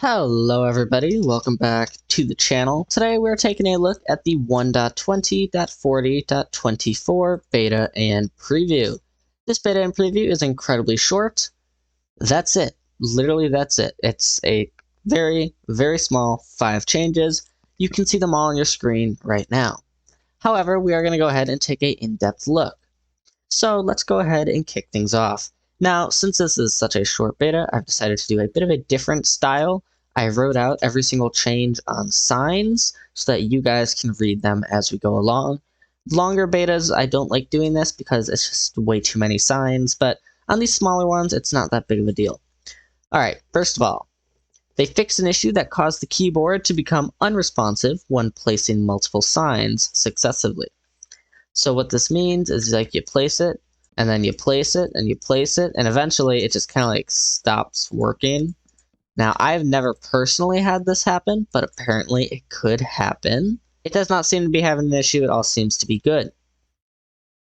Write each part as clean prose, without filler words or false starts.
Hello everybody, welcome back to the channel. Today we're taking a look at the 1.20.40.24 beta and preview. This beta and preview is incredibly short. That's it. Literally that's it. It's a very, very small 5 changes. You can see them all on your screen right now. However, we are going to go ahead and take an in-depth look. So let's go ahead and kick things off. Now, since this is such a short beta, I've decided to do a bit of a different style. I wrote out every single change on signs so that you guys can read them as we go along. Longer betas, I don't like doing this because it's just way too many signs, but on these smaller ones, it's not that big of a deal. Alright, first of all, they fixed an issue that caused the keyboard to become unresponsive when placing multiple signs successively. So what this means is like you place it, and then you place it, and you place it, and eventually it just kind of like stops working. Now, I've never personally had this happen, but apparently it could happen. It does not seem to be having an issue, it all seems to be good.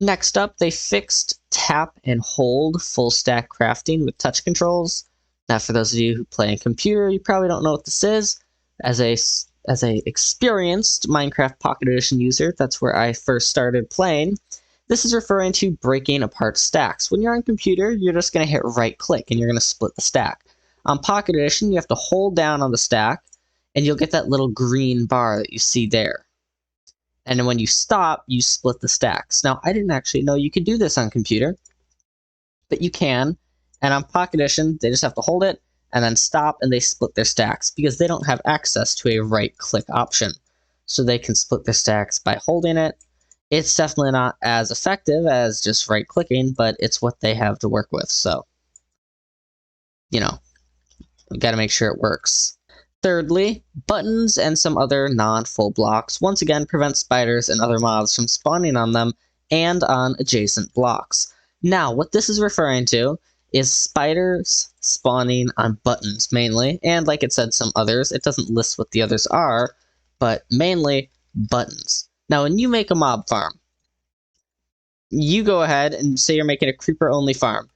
Next up, they fixed tap and hold full stack crafting with touch controls. Now, for those of you who play on computer, you probably don't know what this is. As a experienced Minecraft Pocket Edition user, that's where I first started playing. This is referring to breaking apart stacks. When you're on computer, you're just going to hit right click and you're going to split the stack. On Pocket Edition, you have to hold down on the stack, and you'll get that little green bar that you see there. And then when you stop, you split the stacks. Now, I didn't actually know you could do this on computer, but you can. And on Pocket Edition, they just have to hold it, and then stop, and they split their stacks, because they don't have access to a right-click option. So they can split their stacks by holding it. It's definitely not as effective as just right-clicking, but it's what they have to work with, so, you know. We gotta make sure it works. Thirdly, buttons and some other non-full blocks once again prevent spiders and other mobs from spawning on them and on adjacent blocks. Now, what this is referring to is spiders spawning on buttons mainly, and like it said, some others. It doesn't list what the others are, but mainly buttons. Now, when you make a mob farm, you go ahead and say you're making a creeper-only farm.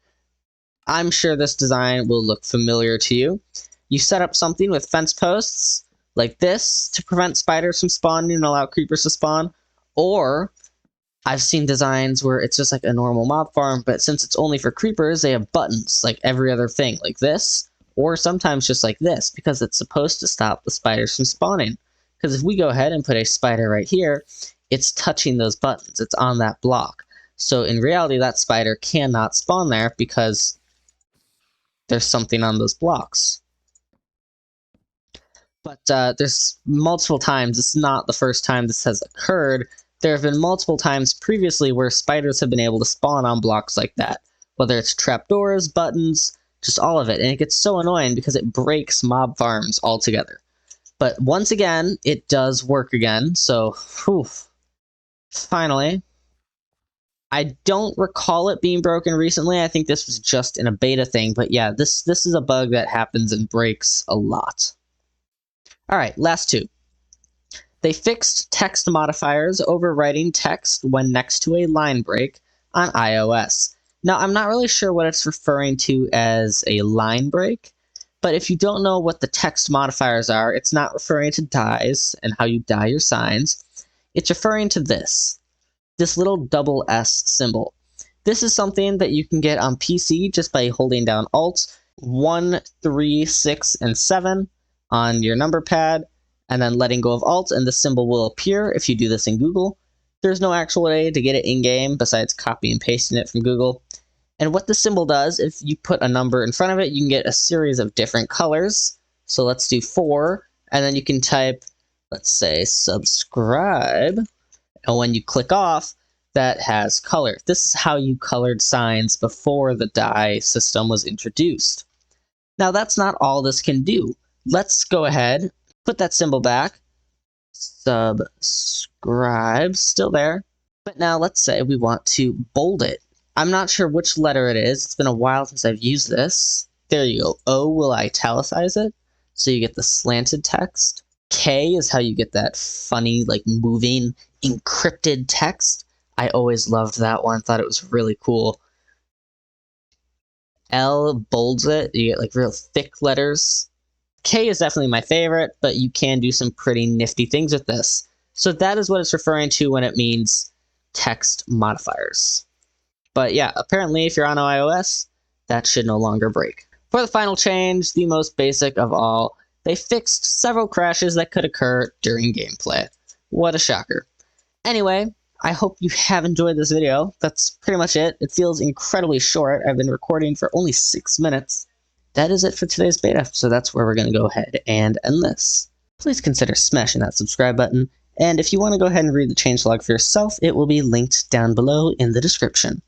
I'm sure this design will look familiar to you. You set up something with fence posts like this to prevent spiders from spawning and allow creepers to spawn. Or I've seen designs where it's just like a normal mob farm, but since it's only for creepers, they have buttons like every other thing, like this, or sometimes just like this, because it's supposed to stop the spiders from spawning. Because if we go ahead and put a spider right here, it's touching those buttons. It's on that block. So in reality, that spider cannot spawn there because there's something on those blocks. But there's multiple times, it's not the first time this has occurred. There have been multiple times previously where spiders have been able to spawn on blocks like that. Whether it's trapdoors, buttons, just all of it. And it gets so annoying because it breaks mob farms altogether. But once again, it does work again, so whew, finally. I don't recall it being broken recently. I think this was just in a beta thing, but yeah, this is a bug that happens and breaks a lot. Alright, last two. They fixed text modifiers overwriting text when next to a line break on iOS. Now, I'm not really sure what it's referring to as a line break, but if you don't know what the text modifiers are, it's not referring to dies and how you die your signs. It's referring to this little double S symbol. This is something that you can get on PC just by holding down Alt 1, 3, 6, and 7 on your number pad, and then letting go of Alt, and the symbol will appear if you do this in Google. There's no actual way to get it in-game besides copy and pasting it from Google. And what the symbol does, if you put a number in front of it, you can get a series of different colors. So let's do 4, and then you can type, let's say, subscribe. And when you click off, that has color. This is how you colored signs before the die system was introduced. Now, that's not all this can do. Let's go ahead, put that symbol back. Subscribe, still there. But now let's say we want to bold it. I'm not sure which letter it is. It's been a while since I've used this. There you go. O will italicize it, so you get the slanted text. K is how you get that funny, like, moving, encrypted text. I always loved that one, thought it was really cool. L bolds it, you get like real thick letters. K is definitely my favorite, but you can do some pretty nifty things with this. So that is what it's referring to when it means text modifiers. But yeah, apparently if you're on iOS, that should no longer break. For the final change, the most basic of all, they fixed several crashes that could occur during gameplay. What a shocker. Anyway, I hope you have enjoyed this video. That's pretty much it. It feels incredibly short. I've been recording for only 6 minutes. That is it for today's beta, so that's where we're going to go ahead and end this. Please consider smashing that subscribe button, and if you want to go ahead and read the changelog for yourself, it will be linked down below in the description.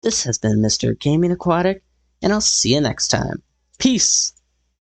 This has been Mr. Gaming Aquatic, and I'll see you next time. Peace!